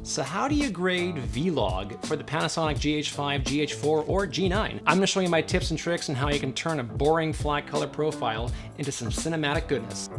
So how do you grade Vlog for the Panasonic GH5, GH4, or G9? I'm going to show you my tips and tricks on how you can turn a boring flat color profile into some cinematic goodness.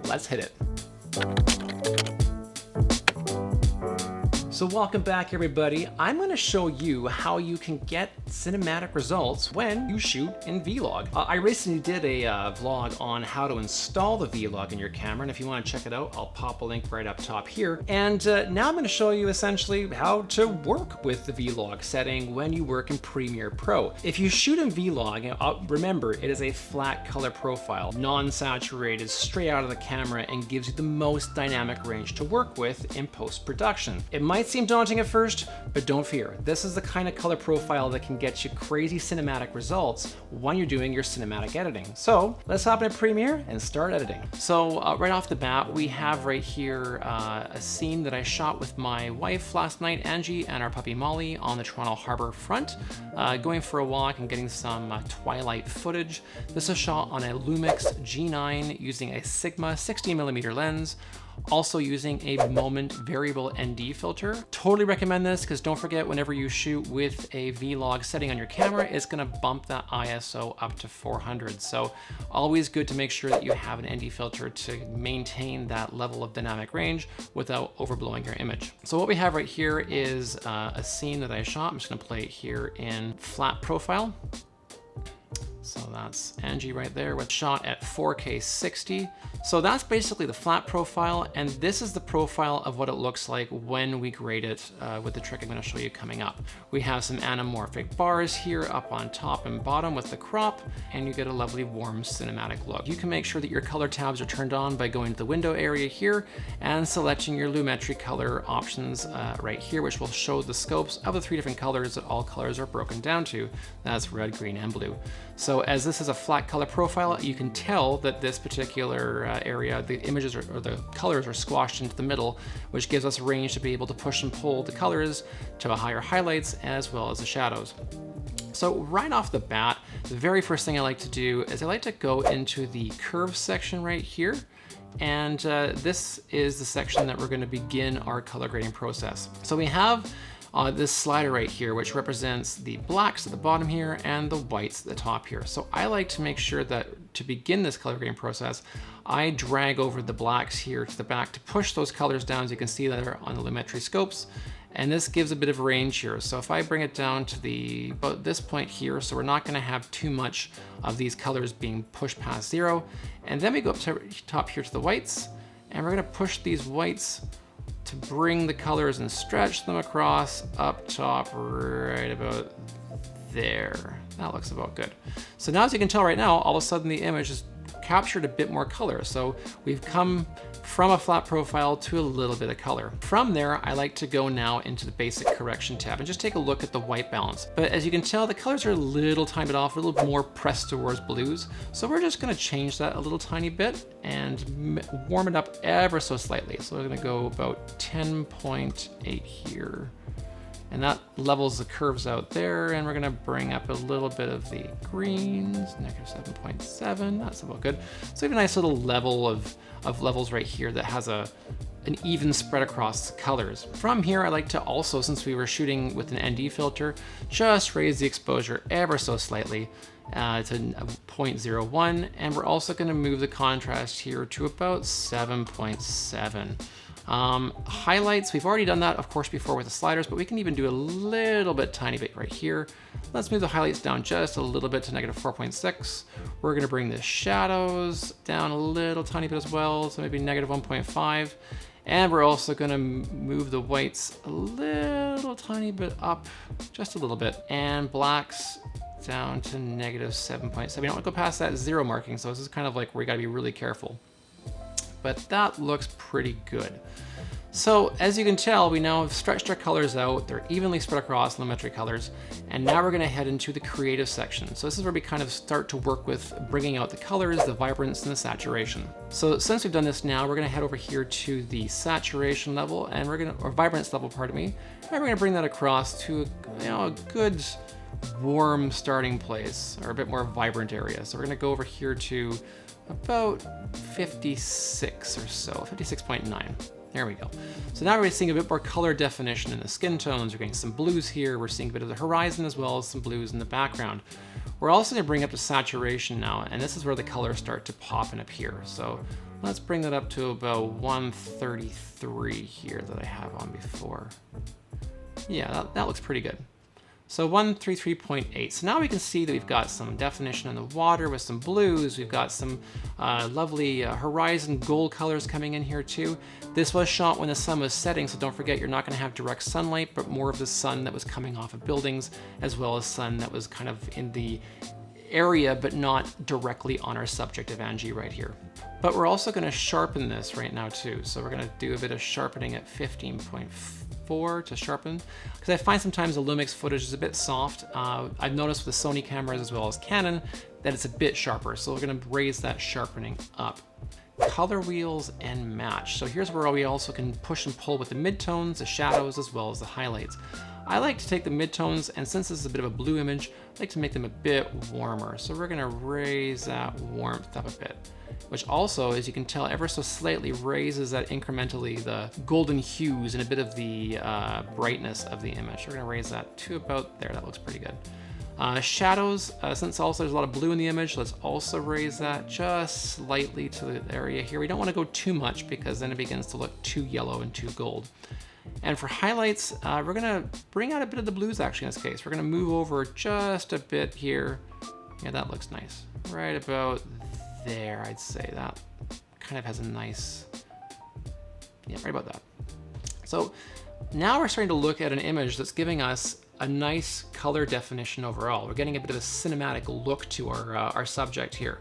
Let's hit it. So welcome back everybody. I'm going to show you how you can get cinematic results when you shoot in Vlog. I recently did a vlog on how to install the Vlog in your camera, and if you want to check it out, I'll pop a link right up top here. And now I'm going to show you essentially how to work with the Vlog setting when you work in Premiere Pro. If you shoot in Vlog, remember it is a flat color profile, non-saturated, straight out of the camera, and gives you the most dynamic range to work with in post-production. It might seem daunting at first, but don't fear. This is the kind of color profile that can get you crazy cinematic results when you're doing your cinematic editing. So let's hop into Premiere and start editing. So right off the bat, we have right here a scene that I shot with my wife last night, Angie, and our puppy Molly on the Toronto Harbor front, going for a walk and getting some twilight footage. This is shot on a Lumix G9 using a Sigma 16mm lens, also using a moment variable ND filter. Totally recommend this because don't forget, whenever you shoot with a Vlog setting on your camera, it's going to bump that ISO up to 400. So always good to make sure that you have an ND filter to maintain that level of dynamic range without overblowing your image. So what we have right here is a scene that I shot. I'm just going to play it here in flat profile. So that's Angie right there with shot at 4K 60. So that's basically the flat profile, and this is the profile of what it looks like when we grade it with the trick I'm going to show you coming up. We have some anamorphic bars here up on top and bottom with the crop, and you get a lovely warm cinematic look. You can make sure that your color tabs are turned on by going to the window area here and selecting your Lumetri color options right here, which will show the scopes of the 3 different colors that all colors are broken down to. That's red, green, and blue. So as this is a flat color profile, you can tell that this particular area, the images or the colors are squashed into the middle, which gives us a range to be able to push and pull the colors to a higher highlights as well as the shadows. So right off the bat, the very first thing I like to do is I like to go into the curve section right here. And this is the section that we're going to begin our color grading process. So we have this slider right here, which represents the blacks at the bottom here and the whites at the top here. So I like to make sure that to begin this color grading process, I drag over the blacks here to the back to push those colors down, as you can see there on the Lumetri scopes. And this gives a bit of range here. So if I bring it down to about this point here, so we're not going to have too much of these colors being pushed past 0. And then we go up to top here to the whites, and we're going to push these whites to bring the colors and stretch them across up top right about there. That looks about good. So now, as you can tell right now, all of a sudden the image has captured a bit more color. So we've come from a flat profile to a little bit of color. From there, I like to go now into the basic correction tab and just take a look at the white balance. But as you can tell, the colors are a little tiny bit off, a little more pressed towards blues. So we're just gonna change that a little tiny bit and warm it up ever so slightly. So we're gonna go about 10.8 here. And that levels the curves out there, and we're gonna bring up a little bit of the greens, -7.7, that's about good. So we have a nice little level of levels right here that has an even spread across colors. From here, I like to also, since we were shooting with an ND filter, just raise the exposure ever so slightly to 0.01, and we're also gonna move the contrast here to about 7.7. Highlights, we've already done that, of course, before with the sliders, but we can even do a little bit, tiny bit right here. Let's move the highlights down just a little bit to -4.6. We're gonna bring the shadows down a little tiny bit as well, so maybe -1.5. And we're also gonna move the whites a little tiny bit up, just a little bit, and blacks down to -7.7. You don't want to go past that 0 marking, so this is kind of like where you gotta be really careful. But that looks pretty good. So as you can tell, we now have stretched our colors out. They're evenly spread across Lumetri colors. And now we're gonna head into the creative section. So this is where we kind of start to work with bringing out the colors, the vibrance, and the saturation. So since we've done this now, we're gonna head over here to the saturation level, and or vibrance level, pardon me. And we're gonna bring that across to a good warm starting place, or a bit more vibrant area. So we're gonna go over here to about 56 or so, 56.9. There we go. So now we're seeing a bit more color definition in the skin tones. We're getting some blues here. We're seeing a bit of the horizon as well as some blues in the background. We're also going to bring up the saturation now, and this is where the colors start to pop and appear. So let's bring that up to about 133 here that I have on before. Yeah, that looks pretty good. So 133.8. So now we can see that we've got some definition in the water with some blues. We've got some lovely horizon gold colors coming in here too. This was shot when the sun was setting, so don't forget you're not going to have direct sunlight, but more of the sun that was coming off of buildings, as well as sun that was kind of in the area, but not directly on our subject of Angie right here. But we're also going to sharpen this right now too. So we're going to do a bit of sharpening at 15.4 to sharpen, because I find sometimes the Lumix footage is a bit soft. I've noticed with the Sony cameras as well as Canon that it's a bit sharper. So we're going to raise that sharpening up. Color wheels and match. So here's where we also can push and pull with the midtones, the shadows, as well as the highlights. I like to take the midtones, and since this is a bit of a blue image, I like to make them a bit warmer. So we're gonna raise that warmth up a bit, which also, as you can tell, ever so slightly raises that incrementally the golden hues and a bit of the brightness of the image. We're gonna raise that to about there. That looks pretty good. Shadows, since also there's a lot of blue in the image, let's also raise that just slightly to the area here. We don't want to go too much because then it begins to look too yellow and too gold. And for highlights, we're going to bring out a bit of the blues actually in this case. We're going to move over just a bit here. Yeah, that looks nice. Right about there, I'd say. That kind of has a nice, yeah, right about that. So now we're starting to look at an image that's giving us a nice color definition overall. We're getting a bit of a cinematic look to our subject here.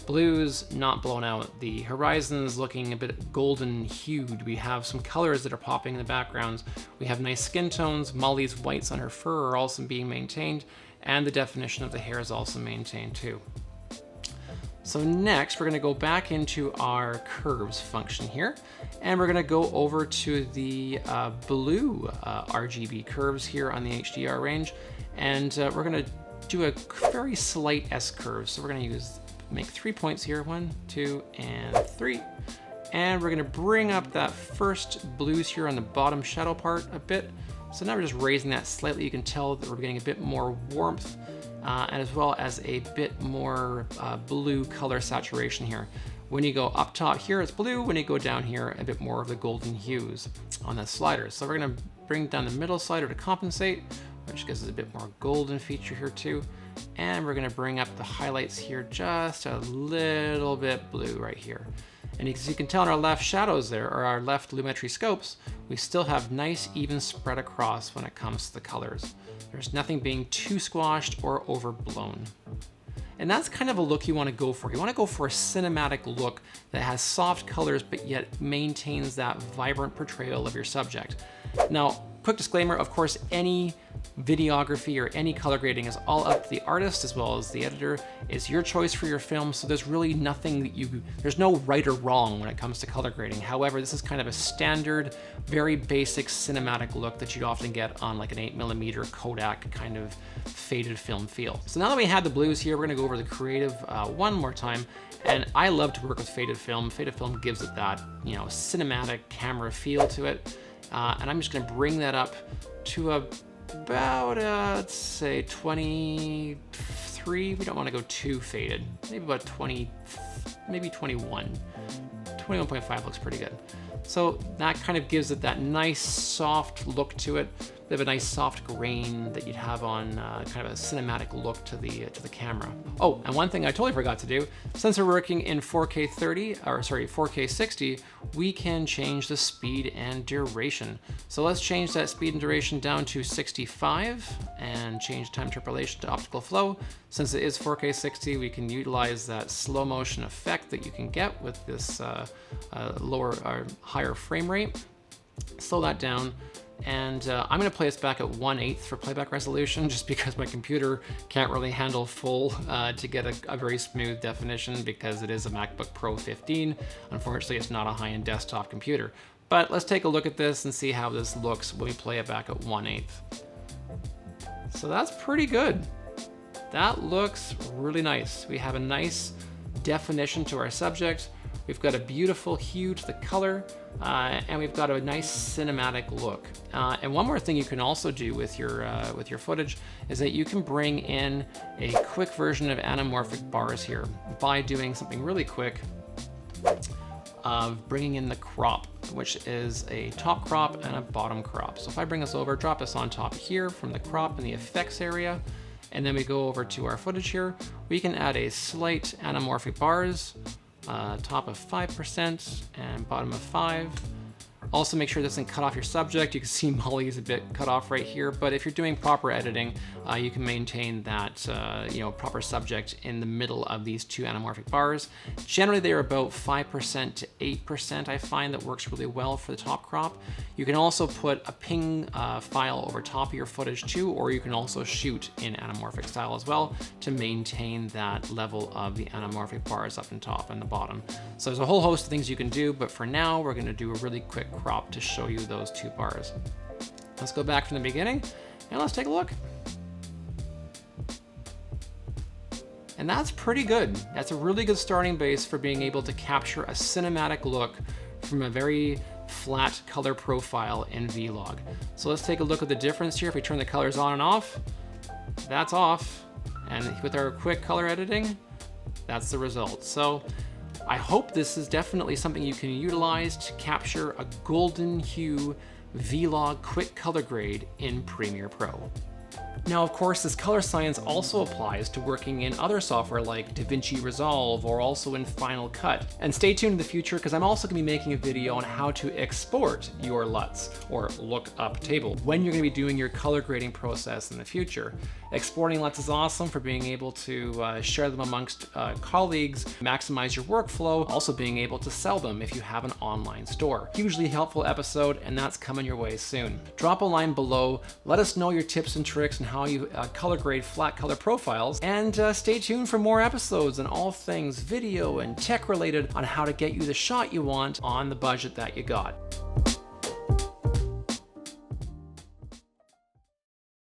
Blues not blown out. The horizons looking a bit golden hued. We have some colors that are popping in the backgrounds. We have nice skin tones. Molly's whites on her fur are also being maintained, and the definition of the hair is also maintained too. So next, we're going to go back into our curves function here, and we're going to go over to the blue RGB curves here on the HDR range, and we're going to do a very slight S curve. So we're going to make 3 points here, 1, 2, and 3. And we're going to bring up that first blues here on the bottom shadow part a bit. So now we're just raising that slightly. You can tell that we're getting a bit more warmth, and as well as a bit more blue color saturation here. When you go up top here, it's blue. When you go down here, a bit more of the golden hues on the slider. So we're gonna bring down the middle slider to compensate, which gives us a bit more golden feature here too. And we're gonna bring up the highlights here just a little bit blue right here. And as you can tell in our left shadows there, or our left lumetri scopes, we still have nice even spread across when it comes to the colors. There's nothing being too squashed or overblown. And that's kind of a look you want to go for. You want to go for a cinematic look that has soft colors but yet maintains that vibrant portrayal of your subject. Now, quick disclaimer, of course, any videography or any color grading is all up to the artist as well as the editor. It's your choice for your film, so there's really nothing that there's no right or wrong when it comes to color grading. However, this is kind of a standard, very basic cinematic look that you'd often get on like an 8mm Kodak kind of faded film feel. So now that we have the blues here, we're gonna go over the creative one more time. And I love to work with faded film. Faded film gives it that, you know, cinematic camera feel to it. And I'm just gonna bring that up to about, let's say 23. We don't wanna go too faded. Maybe about 20, maybe 21. 21.5 looks pretty good. So that kind of gives it that nice soft look to it. They have a nice soft grain that you'd have on kind of a cinematic look to the camera. Oh, and one thing I totally forgot to do, since we're working in 4K 30, or sorry, 4K 60, we can change the speed and duration. So let's change that speed and duration down to 65 and change time interpolation to optical flow. Since it is 4K 60, we can utilize that slow motion effect that you can get with this lower or higher frame rate. Slow that down. And I'm gonna play this back at 1/8 for playback resolution, just because my computer can't really handle full to get a very smooth definition, because it is a MacBook Pro 15. Unfortunately, it's not a high-end desktop computer. But let's take a look at this and see how this looks when we play it back at 1/8. So that's pretty good. That looks really nice. We have a nice definition to our subject. We've got a beautiful hue to the color, and we've got a nice cinematic look. And one more thing you can also do with your footage is that you can bring in a quick version of anamorphic bars here by doing something really quick of bringing in the crop, which is a top crop and a bottom crop. So if I bring this over, drop this on top here from the crop in the effects area, and then we go over to our footage here, we can add a slight anamorphic bars, top of 5% and bottom of 5. Also make sure this doesn't cut off your subject. You can see Molly is a bit cut off right here, but if you're doing proper editing, you can maintain that proper subject in the middle of these two anamorphic bars. Generally, they're about 5% to 8%. I find that works really well for the top crop. You can also put a ping file over top of your footage too, or you can also shoot in anamorphic style as well to maintain that level of the anamorphic bars up and top and the bottom. So there's a whole host of things you can do, but for now, we're going to do a really quick crop to show you those two bars. Let's go back from the beginning and let's take a look. And that's pretty good. That's a really good starting base for being able to capture a cinematic look from a very flat color profile in Vlog. So let's take a look at the difference here. If we turn the colors on and off, that's off. And with our quick color editing, that's the result. So I hope this is definitely something you can utilize to capture a golden hue Vlog quick color grade in Premiere Pro. Now, of course, this color science also applies to working in other software like DaVinci Resolve or also in Final Cut. And stay tuned in the future because I'm also going to be making a video on how to export your LUTs or lookup table when you're going to be doing your color grading process in the future. Exporting LUTs is awesome for being able to share them amongst colleagues, maximize your workflow, also being able to sell them if you have an online store. Hugely helpful episode, and that's coming your way soon. Drop a line below, let us know your tips and tricks and how you color grade flat color profiles, and stay tuned for more episodes on all things video and tech related on how to get you the shot you want on the budget that you got.